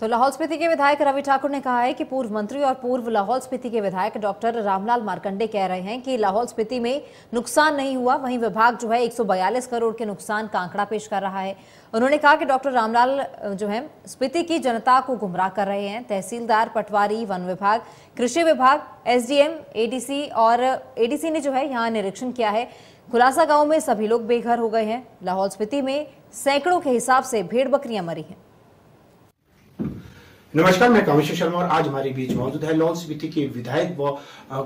तो लाहौल स्पीति के विधायक रवि ठाकुर ने कहा है कि पूर्व मंत्री और पूर्व लाहौल स्पीति के विधायक डॉक्टर रामलाल मार्कंडे कह रहे हैं कि लाहौल स्पीति में नुकसान नहीं हुआ, वहीं विभाग जो है 142 करोड़ के नुकसान का आंकड़ा पेश कर रहा है। उन्होंने कहा कि डॉक्टर रामलाल जो है स्पीति की जनता को गुमराह कर रहे हैं। तहसीलदार, पटवारी, वन विभाग, कृषि विभाग, एसडीएम, एडीसी और एडीसी ने जो है यहाँ निरीक्षण किया है। खुलासा गांव में सभी लोग बेघर हो गए हैं। लाहौल स्पीति में सैकड़ों के हिसाब से भेड़ बकरियां मरी हैं। नमस्कार, मैं कामेश्वर शर्मा और आज हमारे बीच मौजूद है लाहौल स्पीति के विधायक व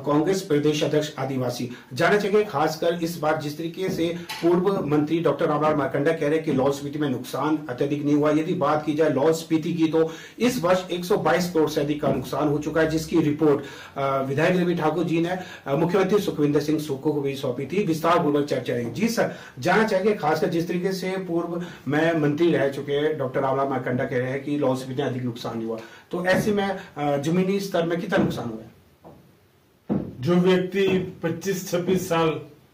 कांग्रेस प्रदेश अध्यक्ष आदिवासी। जाना चाहिए खासकर इस बार जिस तरीके से पूर्व मंत्री डॉक्टर रामलाल मार्कंडा कह रहे हैं कि लाहौल स्पीति में नुकसान अत्यधिक नहीं हुआ। यदि बात की जाए लाहौल स्पीति की तो इस वर्ष 122 करोड़ से अधिक का नुकसान हो चुका है, जिसकी रिपोर्ट विधायक रवि ठाकुर जी ने मुख्यमंत्री सुखविंदर सिंह सुक्खू को भी सौंपी थी। विस्तार पूर्वक चर्चा रही। जी सर, जाना चाहिए खासकर जिस तरीके से पूर्व में मंत्री रह चुके डॉक्टर रामलाल मार्कंडा कह रहे हैं कि लाहौल स्पीति में अधिक नुकसान नहीं हुआ, तो ऐसे में जमीनी स्तर में कितना नुकसान हुआ है? जो व्यक्ति 25-26 साल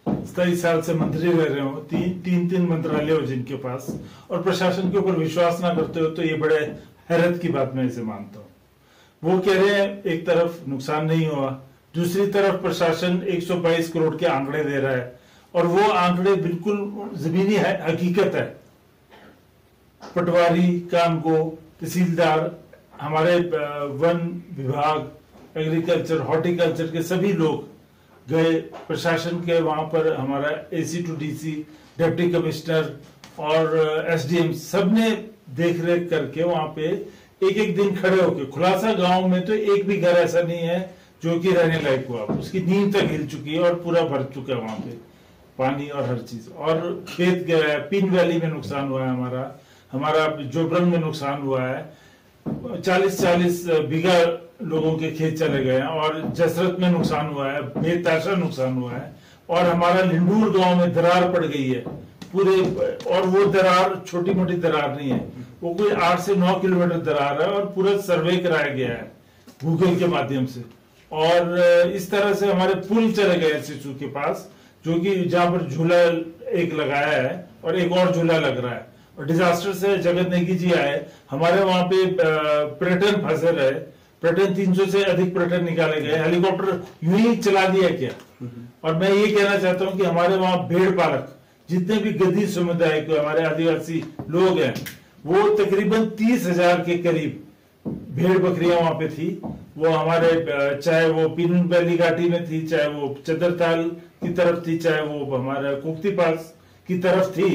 27 साल से मंत्री रह रहे हो, तीन मंत्रालय हो जिनके पास, और प्रशासन के ऊपर विश्वास ना करते हो, तो ये बड़े हैरत की बात मैं इसे मानता हूँ। वो कह रहे हैं एक तरफ नुकसान नहीं हुआ, दूसरी तरफ प्रशासन 122 करोड़ के आंकड़े दे रहा है, और वो आंकड़े बिल्कुल जमीनी हकीकत है। पटवारी, कामको, तहसीलदार, हमारे वन विभाग, एग्रीकल्चर, हॉर्टिकल्चर के सभी लोग गए। प्रशासन के वहां पर हमारा AC to DC, deputy commissioner और एसडीएम सबने देख रेख करके वहां पे एक एक दिन खड़े होके, खुलासा गांव में तो एक भी घर ऐसा नहीं है जो कि रहने लायक हुआ। उसकी नींव तक हिल चुकी है और पूरा भर चुका है वहां पे पानी और हर चीज। और खेत गया है, पिन वैली में नुकसान हुआ है, हमारा जोबरंग में नुकसान हुआ है, 40-40 बीघा लोगों के खेत चले गए हैं, और जसरत में नुकसान हुआ है, बेताशा नुकसान हुआ है, और हमारा लिंडूर गांव में दरार पड़ गई है पूरे। और वो दरार छोटी मोटी दरार नहीं है, वो कोई 8 से 9 किलोमीटर दरार है, और पूरा सर्वे कराया गया है गूगल के माध्यम से। और इस तरह से हमारे पुल चले गए सिसु के पास, जो कि जहां पर झूला एक लगाया है और एक और झूला लग रहा है। और डिजास्टर से जगत नेगी जी आए, हमारे वहां पे पर्यटन फंसे रहे, पर्यटन 300 से अधिक पर्यटन निकाले गए, हेलीकॉप्टर यूं ही चला दिया क्या। और मैं ये कहना चाहता हूं कि हमारे वहां भेड़ पालक जितने भी गद्दी समुदाय के हमारे आदिवासी लोग हैं, वो तकरीबन 30,000 के करीब भेड़ बकरियां वहां पे थी। वो हमारे चाहे वो पीनून वैली घाटी में थी, चाहे वो चदरताल की तरफ थी, चाहे वो हमारे कुक्ति पास की तरफ थी,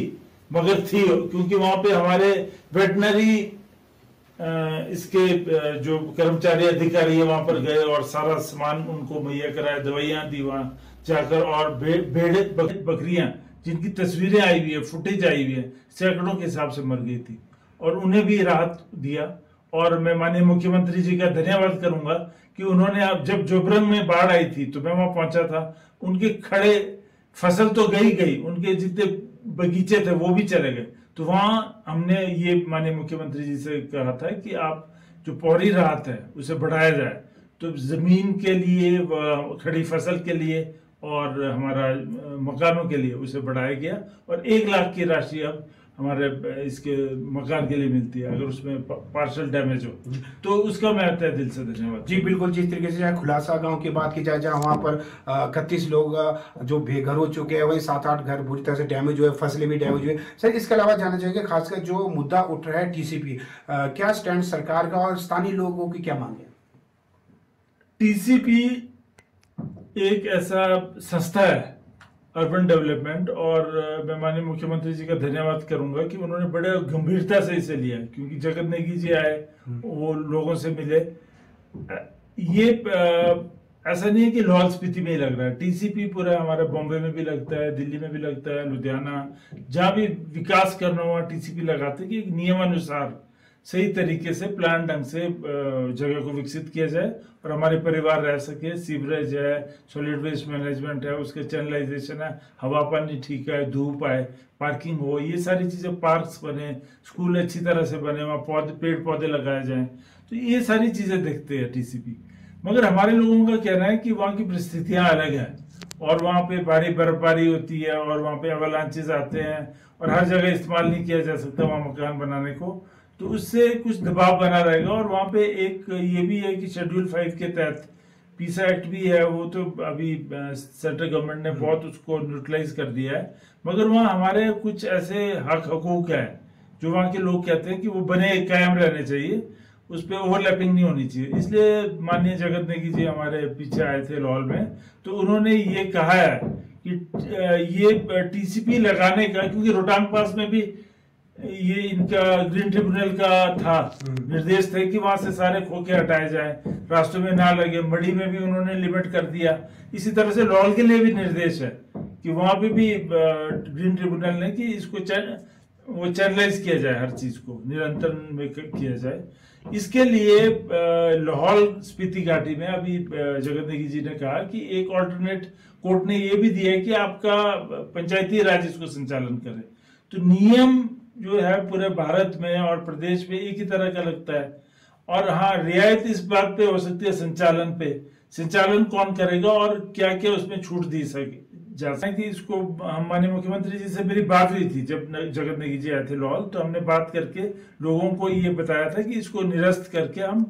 मगर थी क्योंकि वहां पे हमारे वेटनरी इसके जो कर्मचारी अधिकारी है वहां पर गए और सारा सामान उनको मुहैया कराया, दवाइयां दी वहां जाकर। और भेड़े बकरियां जिनकी तस्वीरें आई हुई है, फुटेज आई हुई है, सैकड़ों के हिसाब से मर गई थी, और उन्हें भी राहत दिया। और मैं माननीय मुख्यमंत्री जी का धन्यवाद करूंगा कि उन्होंने, अब जब जोबरंग में बाढ़ आई थी तो मैं वहां पहुंचा था, उनके खड़े फसल तो गई, उनके जितने बगीचे थे वो भी चले गए। तो वहां हमने ये माननीय मुख्यमंत्री जी से कहा था कि आप जो पौड़ी राहत है उसे बढ़ाया जाए, तो जमीन के लिए, खड़ी फसल के लिए और हमारा मकानों के लिए उसे बढ़ाया गया, और 1 लाख की राशि अब हमारे इसके मकान के लिए मिलती है अगर उसमें पार्शल डैमेज हो, तो उसका मैं तहे दिल से धन्यवाद। जी बिल्कुल, जिस तरीके से जहाँ खुलासा गांव की बात की जाए, जहाँ वहाँ पर 31 लोग जो बेघर हो चुके हैं, वही 7-8 घर बुरी तरह से डैमेज हुए, फसलें भी डैमेज हुए। सर, इसके अलावा जानना चाहिए खासकर जो मुद्दा उठ रहा है टीसीपी, क्या स्टैंड सरकार का और स्थानीय लोगों की क्या मांग है? टीसीपी एक ऐसा संस्था है अर्बन डेवलपमेंट, और मैं माननीय मुख्यमंत्री जी का धन्यवाद करूंगा कि उन्होंने बड़े गंभीरता से इसे लिया, क्योंकि जगत नेगी जी आए, वो लोगों से मिले। ये ऐसा नहीं है कि लाहौल स्पीति में ही लग रहा है, टीसीपी पूरा हमारा बॉम्बे में भी लगता है, दिल्ली में भी लगता है, लुधियाना, जहां भी विकास करना हुआ टीसीपी लगाते हैं कि एक नियमानुसार सही तरीके से प्लान ढंग से जगह को विकसित किया जाए और हमारे परिवार रह सके। सीवरेज है, सॉलिड वेस्ट मैनेजमेंट है, उसके चैनलाइजेशन है, हवा पानी ठीक है, धूप आए, पार्किंग हो, ये सारी चीजें, पार्क्स बने, स्कूल अच्छी तरह से बने, वहाँ पेड़ पौधे लगाए जाएं, तो ये सारी चीजें देखते हैं टीसीपी। मगर हमारे लोगों का कहना है कि वहाँ की परिस्थितियां अलग है, और वहाँ पे भारी बर्फबारी होती है, और वहाँ पे अवलांचेस आते हैं, और हर जगह इस्तेमाल नहीं किया जा सकता वहाँ मकान बनाने को। तो उससे कुछ दबाव बना रहेगा। और वहाँ पे एक ये भी है कि शेड्यूल 5 के तहत पीसा एक्ट भी है, वो तो अभी सेंट्रल गवर्नमेंट ने बहुत उसको न्यूट्रलाइज कर दिया है, मगर वहाँ हमारे कुछ ऐसे हक हकूक हैं जो वहाँ के लोग कहते हैं कि वो बने कायम रहने चाहिए, उस पर ओवरलैपिंग नहीं होनी चाहिए। इसलिए माननीय जगत नेगी जी हमारे पीछे आए थे लाहौल में, तो उन्होंने ये कहा है कि ये टीसीपी लगाने का, क्योंकि रोहतांग पास में भी ये इनका ग्रीन ट्रिब्यूनल का था, निर्देश थे कि वहां से सारे खोखे हटाए जाए, रास्तों में ना लगे। मढ़ी में भी उन्होंने लिमिट कर दिया। इसी तरह से लाहौल के लिए भी निर्देश है कि वहां पे भी ग्रीन ट्रिब्यूनल ने कि इसको वो चैनलाइज किया जाए, हर चीज को निरंतर में किया जाए। इसके लिए लाहौल स्पीति घाटी में अभी जगत नेगी जी ने कहा कि एक ऑल्टरनेट कोर्ट ने ये भी दिया है कि आपका पंचायती राज इसको संचालन करे। तो नियम जो है पूरे भारत में और प्रदेश में एक ही तरह का लगता है। और हाँ, रियायत इस बात पे हो सकती है संचालन पे, संचालन कौन करेगा और क्या क्या उसमें छूट दी जा सकती है। इसको हम माननीय मुख्यमंत्री जी से मेरी बात हुई थी जब जगत नेगी जी आए थे लाहौल, तो हमने बात करके लोगों को ये बताया था कि इसको निरस्त करके हम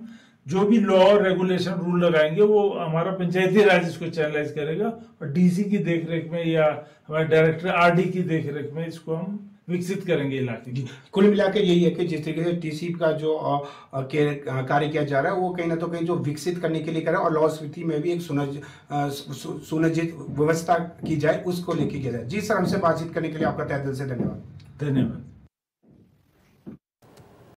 जो भी लॉ और रेगुलेशन रूल लगाएंगे वो हमारा पंचायती राज इसको चैनलाइज करेगा, और डीसी की देखरेख में या हमारे डायरेक्टर आरडी की देखरेख में इसको हम विकसित करेंगे इलाके की। कुल मिला के यही है कि जिस तरीके से टीसी का जो कार्य किया जा रहा है वो कहीं ना तो कहीं जो विकसित करने के लिए करें, और लाहौल स्पीति में भी एक सुनिश्चित व्यवस्था की जाए, उसको लेके किया जाए। जी सर, हमसे बातचीत करने के लिए आपका तहे दिल से धन्यवाद। धन्यवाद।